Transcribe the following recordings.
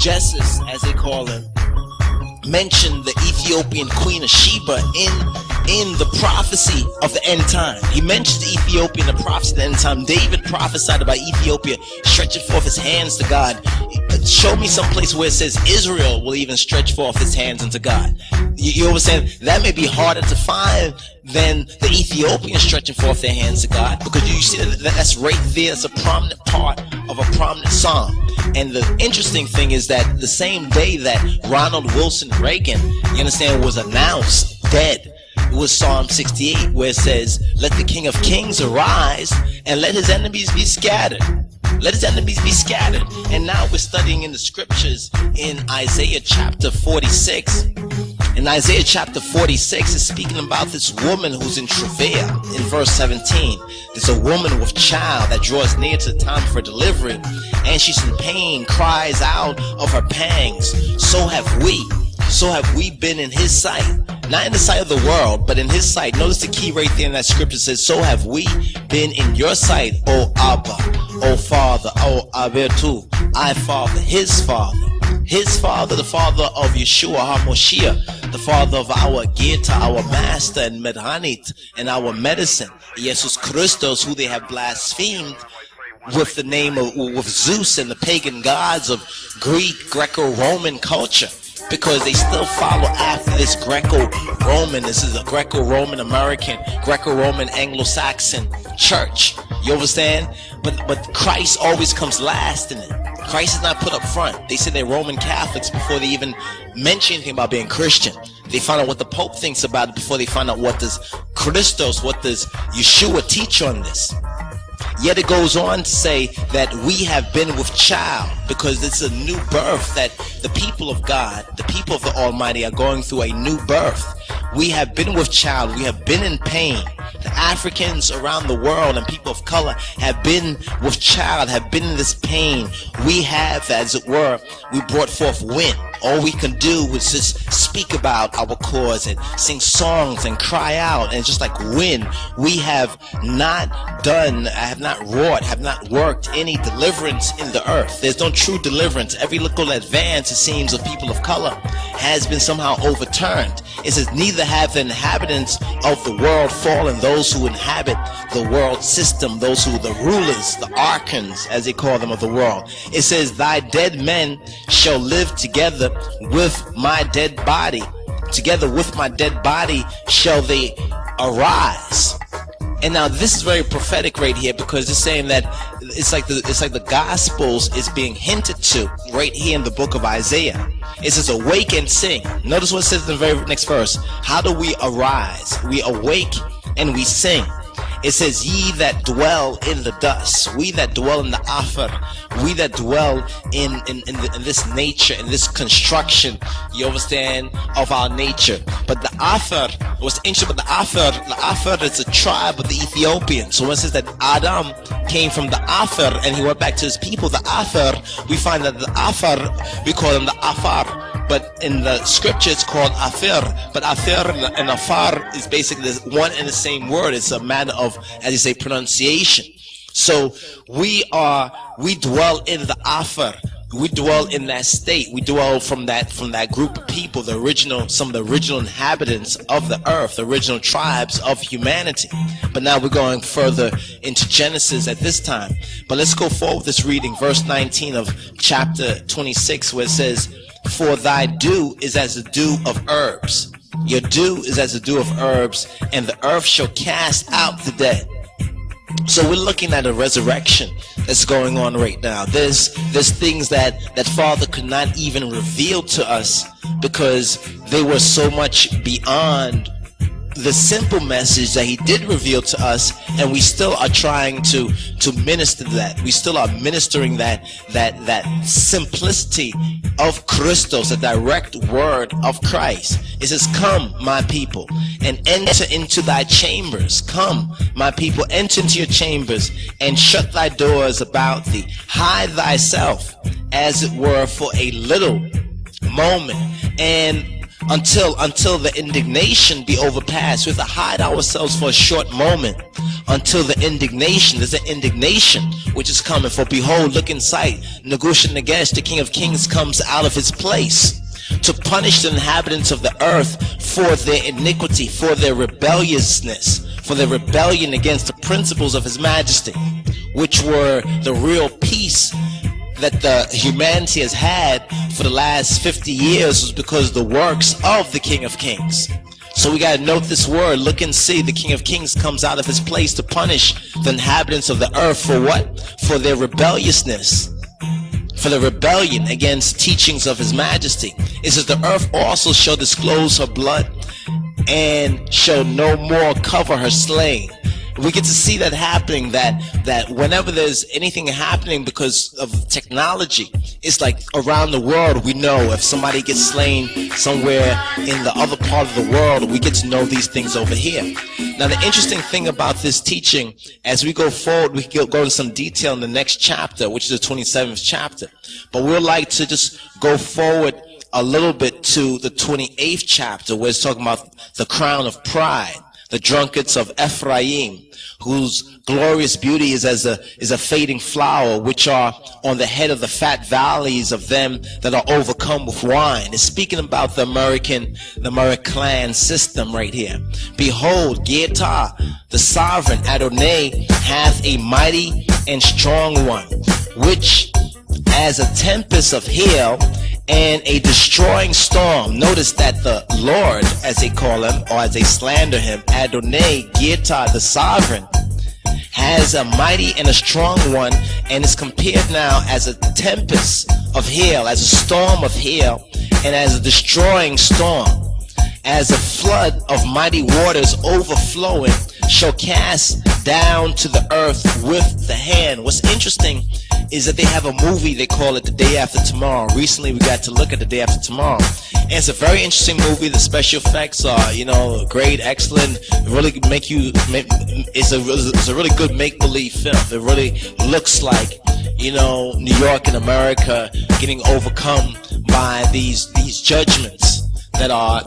Jesus, as they call him, mentioned the Ethiopian queen of Sheba in the prophecy of the end time. He mentions Ethiopia in the prophecy of the end time. David prophesied about Ethiopia stretching forth his hands to God. Show me some place where it says Israel will even stretch forth his hands unto God. You understand? That may be harder to find than the Ethiopians stretching forth their hands to God, because you see that's right there. It's a prominent part of a prominent psalm. And the interesting thing is that the same day that Ronald Wilson Reagan, you understand, was announced dead, it was Psalm 68, where it says, "Let the King of Kings arise and let his enemies be scattered." Let his enemies be scattered. And now we're studying in the scriptures in Isaiah chapter 46. In Isaiah chapter 46, is speaking about this woman who's in travail. In verse 17, there's a woman with child that draws near to the time for delivery, and she's in pain, cries out of her pangs. So have we been in his sight. Not in the sight of the world, but in his sight. Notice the key right there in that scripture says, so have we been in your sight, O Abba, O Father, O Abba too, I Father, his Father. His Father, the Father of Yeshua HaMoshiach, the Father of our Gita, our Master and Medhanit, and our medicine, Jesus Christos, who they have blasphemed with the name of with Zeus and the pagan gods of Greco-Roman culture, because they still follow after this Greco-Roman. This is a Greco-Roman American, Greco-Roman Anglo-Saxon church. You understand? But Christ always comes last in it. Christ is not put up front. They say they're Roman Catholics before they even mention anything about being Christian. They find out what the Pope thinks about it before they find out what does Christos, what does Yeshua teach on this. Yet it goes on to say that we have been with child, because it's a new birth, that the people of God, the people of the Almighty are going through a new birth. We have been with child. We have been in pain. The Africans around the world and people of color have been with child, have been in this pain. We have, as it were, we brought forth wind. All we can do is just speak about our cause and sing songs and cry out. And just like wind, we have not done, have not wrought, have not worked any deliverance in the earth. There's no true deliverance. Every little advance, it seems, of people of color has been somehow overturned. It says, neither have the inhabitants of the world fallen, those who inhabit the world system, those who the rulers, the archons, as they call them, of the world. It says, thy dead men shall live together with my dead body. Together with my dead body shall they arise. And now this is very prophetic right here, because it's saying that it's like the Gospels is being hinted to right here in the book of Isaiah. It says, awake and sing. Notice what it says in the very next verse. How do we arise? We awake and we sing. It says, ye that dwell in the dust, we that dwell in the afar, we that dwell in this nature, in this construction, you understand, of our nature. But the afar, what's interesting about the afar is a tribe of the Ethiopians. So when it says that Adam came from the afar and he went back to his people, the afar, we find that the afar, we call them the afar. But in the scripture it's called afir. But afir and afar is basically one and the same word. It's a matter of, as you say, pronunciation. So we dwell in the afar. We dwell in that state. We dwell from that group of people, some of the original inhabitants of the earth, the original tribes of humanity. But now we're going further into Genesis at this time. But let's go forward with this reading, verse 19 of chapter 26, where it says, for thy dew is as the dew of herbs. Your dew is as the dew of herbs, and the earth shall cast out the dead. So we're looking at a resurrection that's going on right now. There's things that Father could not even reveal to us, because they were so much beyond the simple message that he did reveal to us, and we still are trying to minister that. We still are ministering that simplicity of Christos, the direct word of Christ. It says, come, my people, and enter into thy chambers. Come, my people, enter into your chambers, and shut thy doors about thee. Hide thyself, as it were, for a little moment, and until the indignation be overpassed. We have to hide ourselves for a short moment until the indignation. There's an indignation which is coming. For behold, look in sight, Negush-Nagesh, the King of Kings, comes out of his place to punish the inhabitants of the earth for their iniquity, for their rebelliousness, for their rebellion against the principles of his majesty, which were the real peace that the humanity has had for the last 50 years, was because the works of the King of Kings. So we got to note this word, look and see. The King of Kings comes out of his place to punish the inhabitants of the earth for what? For their rebelliousness, for the rebellion against teachings of his majesty. It says the earth also shall disclose her blood and shall no more cover her slain. We get to see that happening, that whenever there's anything happening because of technology, it's like around the world we know if somebody gets slain somewhere in the other part of the world, we get to know these things over here. Now the interesting thing about this teaching, as we go forward, we can go into some detail in the next chapter, which is the 27th chapter. But we'd like to just go forward a little bit to the 28th chapter, where it's talking about the crown of pride, the drunkards of Ephraim, whose glorious beauty is as a fading flower, which are on the head of the fat valleys of them that are overcome with wine. It's speaking about the American clan system right here. Behold, Geta, the sovereign Adonai, hath a mighty and strong one, which as a tempest of hail and a destroying storm. Notice that the Lord, as they call him, or as they slander him, Adonai, Geta, the sovereign, has a mighty and a strong one, and is compared now as a tempest of hail, as a storm of hail, and as a destroying storm, as a flood of mighty waters overflowing, shall cast down to the earth with the hand. What's interesting is that they have a movie, they call it The Day After Tomorrow. Recently we got to look at The Day After Tomorrow, and it's a very interesting movie. The special effects are, great, excellent. It really it's a really good make-believe film. It really looks like, New York and America getting overcome by these judgments that are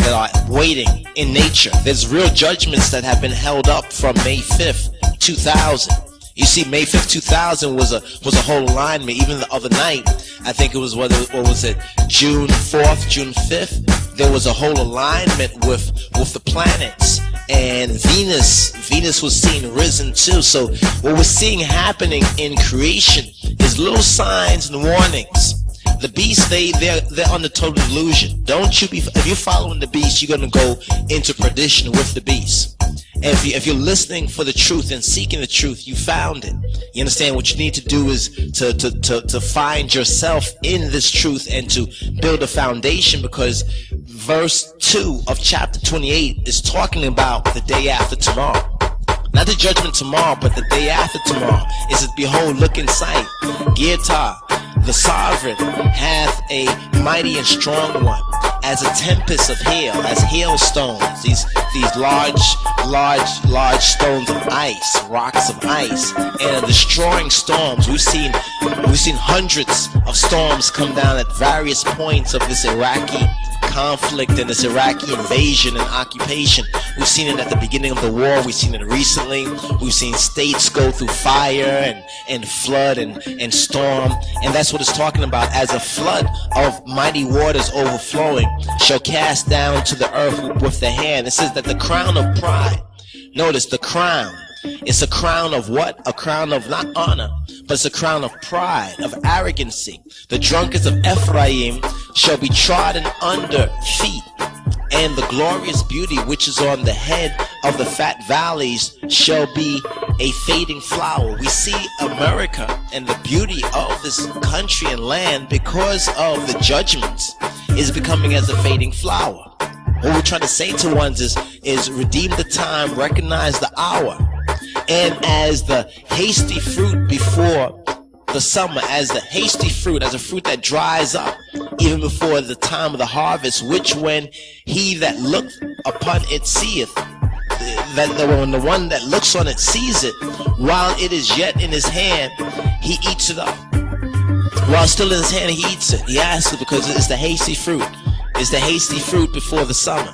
waiting in nature. There's real judgments that have been held up from May 5th, 2000. You see, May 5th, 2000 was a whole alignment. Even the other night, I think it was, June 4th, June 5th, there was a whole alignment with the planets. And Venus was seen risen too. So what we're seeing happening in creation is little signs and warnings. The beast, they're under total delusion. If you're following the beast, you're going to go into perdition with the beast. And if you're listening for the truth and seeking the truth, you found it. You understand? What you need to do is to find yourself in this truth and to build a foundation, because verse 2 of chapter 28 is talking about the day after tomorrow. Not the judgment tomorrow, but the day after tomorrow. It says, behold, look in sight, Geta, the sovereign, hath a mighty and strong one, as a tempest of hail, as hailstones, these large stones of ice, rocks of ice, and destroying storms. We've seen hundreds of storms come down at various points of this Iraqi conflict and this Iraqi invasion and occupation. We've seen it at the beginning of the war. We've seen it recently. We've seen states go through fire and flood and storm. And that's what it's talking about. As a flood of mighty waters overflowing shall cast down to the earth with the hand. It says that the crown of pride. Notice the crown. It's a crown of what? A crown of not honor, but it's a crown of pride, of arrogancy. The drunkards of Ephraim shall be trodden under feet, and the glorious beauty which is on the head of the fat valleys shall be a fading flower. We see America and the beauty of this country and land, because of the judgments, is becoming as a fading flower. What we're trying to say to ones is redeem the time, recognize the hour. And as the hasty fruit before the summer, as the hasty fruit, as a fruit that dries up even before the time of the harvest, which when he that looked upon it seeth, when the one that looks on it sees it, while it is yet in his hand, he eats it up. While still in his hand, he eats it. He asks it because it's the hasty fruit. is the hasty fruit before the summer.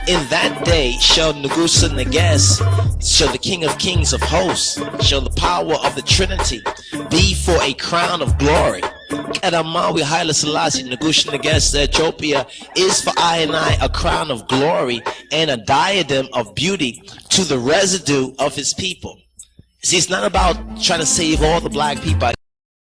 In that day shall Negusa Neges, shall the King of Kings of Hosts, shall the power of the Trinity be for a crown of glory. Kadamawi HAILE SELASSIE Negusa Neges, Ethiopia is for I and I a crown of glory and a diadem of beauty to the residue of his people. See, it's not about trying to save all the black people.